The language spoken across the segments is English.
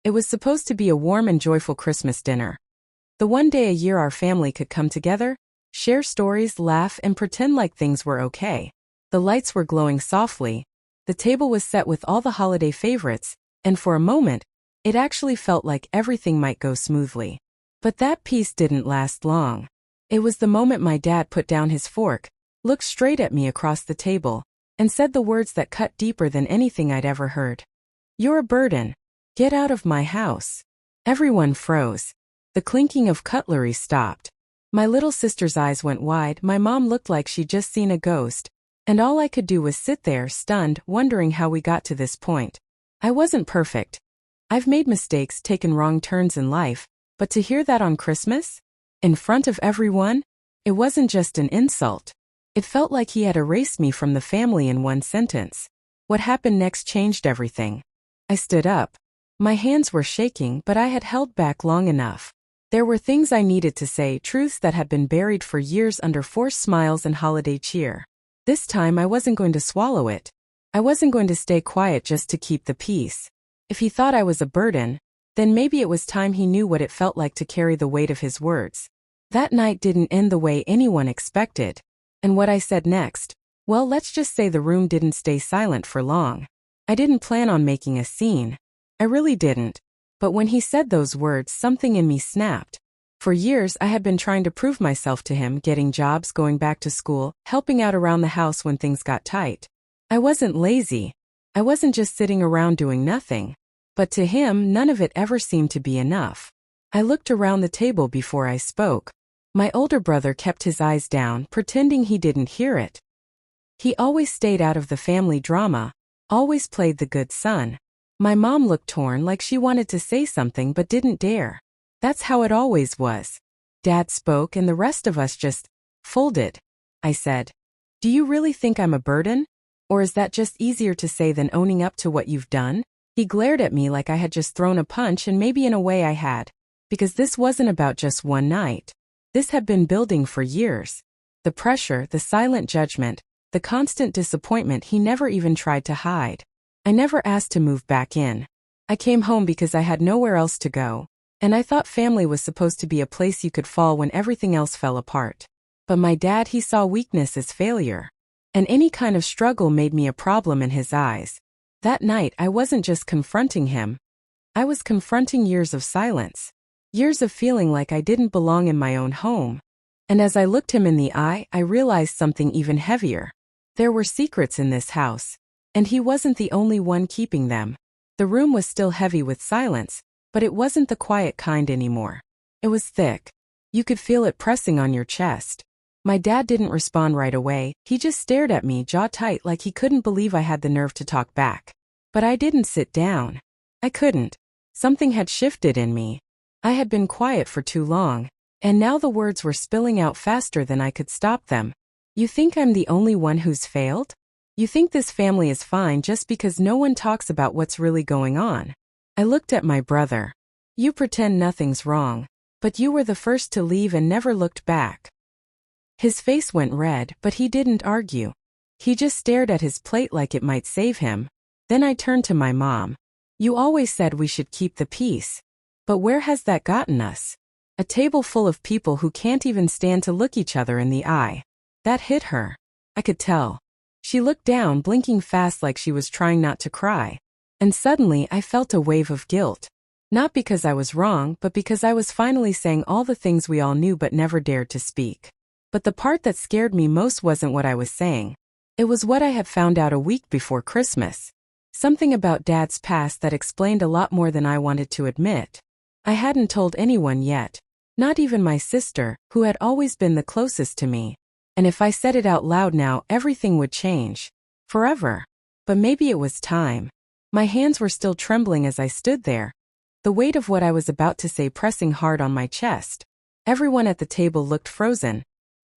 It was supposed to be a warm and joyful Christmas dinner. The one day a year our family could come together, share stories, laugh, and pretend like things were okay. The lights were glowing softly, the table was set with all the holiday favorites, and for a moment, it actually felt like everything might go smoothly. But that peace didn't last long. It was the moment my dad put down his fork, looked straight at me across the table, and said the words that cut deeper than anything I'd ever heard. "You're a burden. Get out of my house." Everyone froze. The clinking of cutlery stopped. My little sister's eyes went wide, my mom looked like she'd just seen a ghost, and all I could do was sit there, stunned, wondering how we got to this point. I wasn't perfect. I've made mistakes, taken wrong turns in life, but to hear that on Christmas? In front of everyone? It wasn't just an insult. It felt like he had erased me from the family in one sentence. What happened next changed everything. I stood up. My hands were shaking, but I had held back long enough. There were things I needed to say, truths that had been buried for years under forced smiles and holiday cheer. This time I wasn't going to swallow it. I wasn't going to stay quiet just to keep the peace. If he thought I was a burden, then maybe it was time he knew what it felt like to carry the weight of his words. That night didn't end the way anyone expected. And what I said next? Well, let's just say the room didn't stay silent for long. I didn't plan on making a scene. I really didn't. But when he said those words, something in me snapped. For years, I had been trying to prove myself to him, getting jobs, going back to school, helping out around the house when things got tight. I wasn't lazy. I wasn't just sitting around doing nothing. But to him, none of it ever seemed to be enough. I looked around the table before I spoke. My older brother kept his eyes down, pretending he didn't hear it. He always stayed out of the family drama, always played the good son. My mom looked torn, like she wanted to say something but didn't dare. That's how it always was. Dad spoke and the rest of us just folded. I said, "Do you really think I'm a burden? Or is that just easier to say than owning up to what you've done?" He glared at me like I had just thrown a punch, and maybe in a way I had. Because this wasn't about just one night. This had been building for years. The pressure, the silent judgment, the constant disappointment he never even tried to hide. I never asked to move back in. I came home because I had nowhere else to go, and I thought family was supposed to be a place you could fall when everything else fell apart. But my dad, he saw weakness as failure. And any kind of struggle made me a problem in his eyes. That night, I wasn't just confronting him. I was confronting years of silence. Years of feeling like I didn't belong in my own home. And as I looked him in the eye, I realized something even heavier. There were secrets in this house. And he wasn't the only one keeping them. The room was still heavy with silence, but it wasn't the quiet kind anymore. It was thick. You could feel it pressing on your chest. My dad didn't respond right away, he just stared at me, jaw tight, like he couldn't believe I had the nerve to talk back. But I didn't sit down. I couldn't. Something had shifted in me. I had been quiet for too long, and now the words were spilling out faster than I could stop them. "You think I'm the only one who's failed? You think this family is fine just because no one talks about what's really going on?" I looked at my brother. "You pretend nothing's wrong, but you were the first to leave and never looked back." His face went red, but he didn't argue. He just stared at his plate like it might save him. Then I turned to my mom. "You always said we should keep the peace. But where has that gotten us? A table full of people who can't even stand to look each other in the eye." That hit her. I could tell. She looked down, blinking fast like she was trying not to cry. And suddenly I felt a wave of guilt. Not because I was wrong, but because I was finally saying all the things we all knew but never dared to speak. But the part that scared me most wasn't what I was saying. It was what I had found out a week before Christmas. Something about Dad's past that explained a lot more than I wanted to admit. I hadn't told anyone yet. Not even my sister, who had always been the closest to me. And if I said it out loud now, everything would change. Forever. But maybe it was time. My hands were still trembling as I stood there. The weight of what I was about to say pressing hard on my chest. Everyone at the table looked frozen.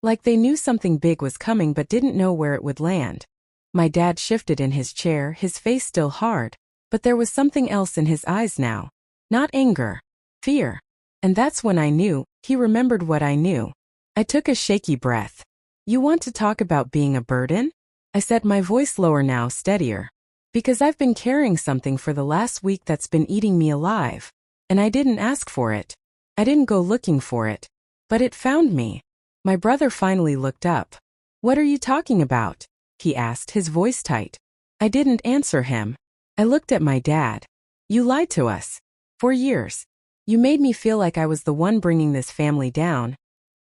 Like they knew something big was coming but didn't know where it would land. My dad shifted in his chair, his face still hard. But there was something else in his eyes now. Not anger. Fear. And that's when I knew, he remembered what I knew. I took a shaky breath. "You want to talk about being a burden?" I said, my voice lower now, steadier. Because I've been carrying something for the last week that's been eating me alive. And I didn't ask for it. I didn't go looking for it. But it found me. My brother finally looked up. "What are you talking about?" he asked, his voice tight. I didn't answer him. I looked at my dad. "You lied to us. For years. You made me feel like I was the one bringing this family down.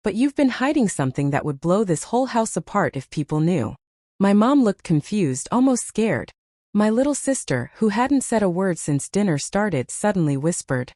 But you've been hiding something that would blow this whole house apart if people knew." My mom looked confused, almost scared. My little sister, who hadn't said a word since dinner started, suddenly whispered,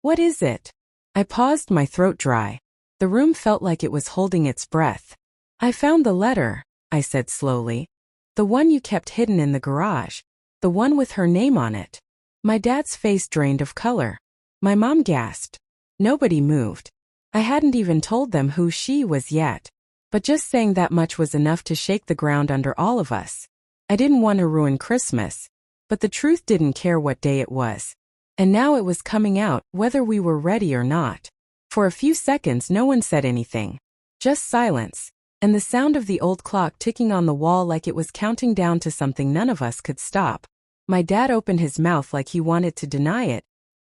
"What is it?" I paused, my throat dry. The room felt like it was holding its breath. "I found the letter," I said slowly. "The one you kept hidden in the garage. The one with her name on it." My dad's face drained of color. My mom gasped. Nobody moved. I hadn't even told them who she was yet. But just saying that much was enough to shake the ground under all of us. I didn't want to ruin Christmas. But the truth didn't care what day it was. And now it was coming out, whether we were ready or not. For a few seconds no one said anything. Just silence. And the sound of the old clock ticking on the wall like it was counting down to something none of us could stop. My dad opened his mouth like he wanted to deny it.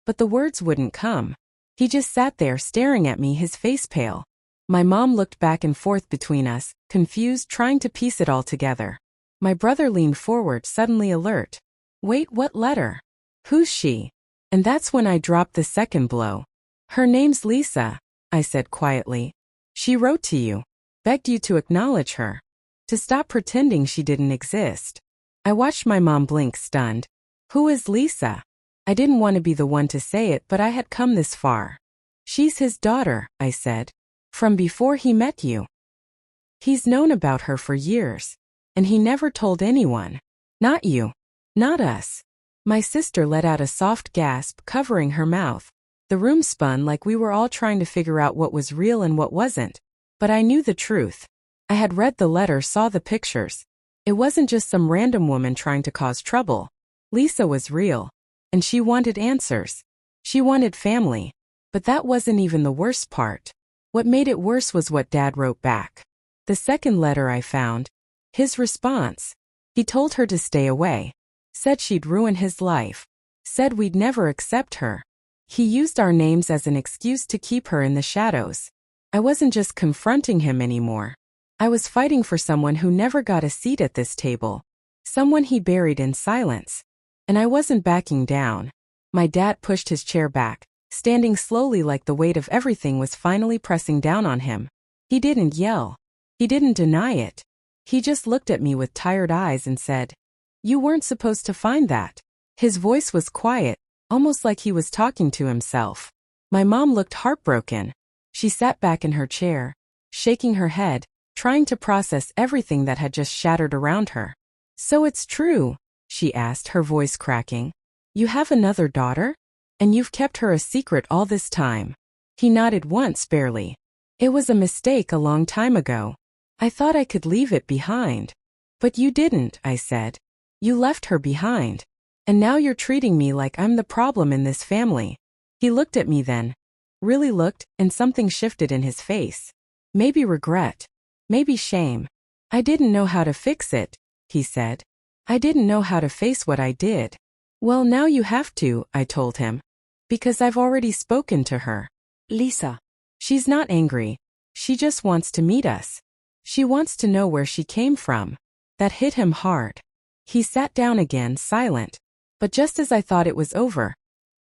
But the words wouldn't come. He just sat there staring at me, his face pale. My mom looked back and forth between us, confused, trying to piece it all together. My brother leaned forward, suddenly alert. "Wait, what letter? Who's she?" And that's when I dropped the second blow. "Her name's Lisa," I said quietly. "She wrote to you. Begged you to acknowledge her. To stop pretending she didn't exist." I watched my mom blink, stunned. "Who is Lisa?" I didn't want to be the one to say it, but I had come this far. "She's his daughter," I said. "From before he met you. He's known about her for years. And he never told anyone. Not you. Not us." My sister let out a soft gasp, covering her mouth. The room spun like we were all trying to figure out what was real and what wasn't. But I knew the truth. I had read the letter, saw the pictures. It wasn't just some random woman trying to cause trouble. Lisa was real. And she wanted answers. She wanted family. But that wasn't even the worst part. What made it worse was what Dad wrote back. The second letter I found. His response. He told her to stay away. Said she'd ruin his life. Said we'd never accept her. He used our names as an excuse to keep her in the shadows. I wasn't just confronting him anymore. I was fighting for someone who never got a seat at this table. Someone he buried in silence. And I wasn't backing down. My dad pushed his chair back, standing slowly like the weight of everything was finally pressing down on him. He didn't yell. He didn't deny it. He just looked at me with tired eyes and said, "You weren't supposed to find that." His voice was quiet, almost like he was talking to himself. My mom looked heartbroken. She sat back in her chair, shaking her head, trying to process everything that had just shattered around her. "So it's true?" she asked, her voice cracking. "You have another daughter? And you've kept her a secret all this time?" He nodded once, barely. "It was a mistake a long time ago. I thought I could leave it behind." "But you didn't," I said. "You left her behind. And now you're treating me like I'm the problem in this family." He looked at me then. Really looked, and something shifted in his face. Maybe regret. Maybe shame. "I didn't know how to fix it," he said. "I didn't know how to face what I did." "Well, now you have to," I told him. "Because I've already spoken to her. Lisa. She's not angry. She just wants to meet us. She wants to know where she came from." That hit him hard. He sat down again, silent. But just as I thought it was over,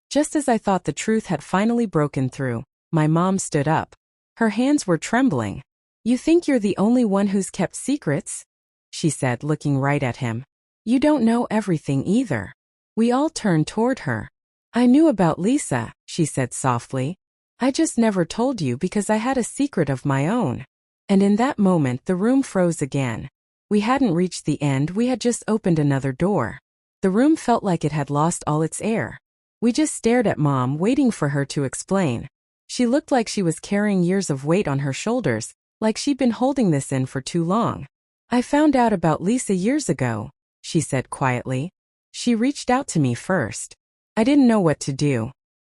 just as I thought the truth had finally broken through, my mom stood up. Her hands were trembling. "You think you're the only one who's kept secrets?" she said, looking right at him. "You don't know everything either." We all turned toward her. "I knew about Lisa," she said softly. "I just never told you because I had a secret of my own." And in that moment the room froze again. We hadn't reached the end, we had just opened another door. The room felt like it had lost all its air. We just stared at Mom, waiting for her to explain. She looked like she was carrying years of weight on her shoulders, like she'd been holding this in for too long. "I found out about Lisa years ago," she said quietly. "She reached out to me first. I didn't know what to do.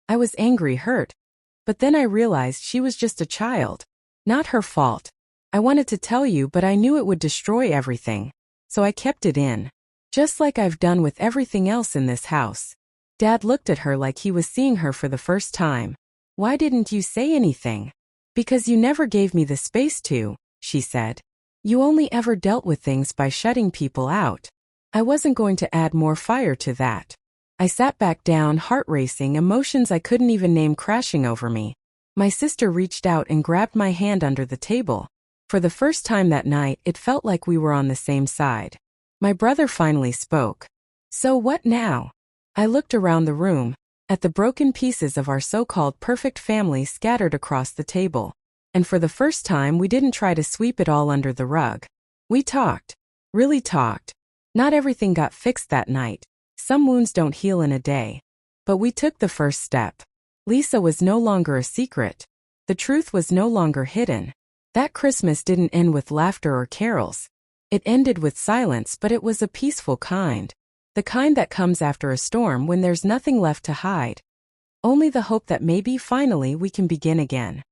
I was angry, hurt. But then I realized she was just a child. Not her fault. I wanted to tell you, but I knew it would destroy everything. So I kept it in. Just like I've done with everything else in this house. Dad looked at her like he was seeing her for the first time. Why didn't you say anything? Because you never gave me the space to, she said. You only ever dealt with things by shutting people out. I wasn't going to add more fire to that. I sat back down, heart racing, emotions I couldn't even name crashing over me. My sister reached out and grabbed my hand under the table. For the first time that night, it felt like we were on the same side. My brother finally spoke. So what now? I looked around the room, at the broken pieces of our so-called perfect family scattered across the table. And for the first time, we didn't try to sweep it all under the rug. We talked. Really talked. Not everything got fixed that night. Some wounds don't heal in a day. But we took the first step. Lisa was no longer a secret. The truth was no longer hidden. That Christmas didn't end with laughter or carols. It ended with silence, but it was a peaceful kind. The kind that comes after a storm when there's nothing left to hide. Only the hope that maybe finally we can begin again.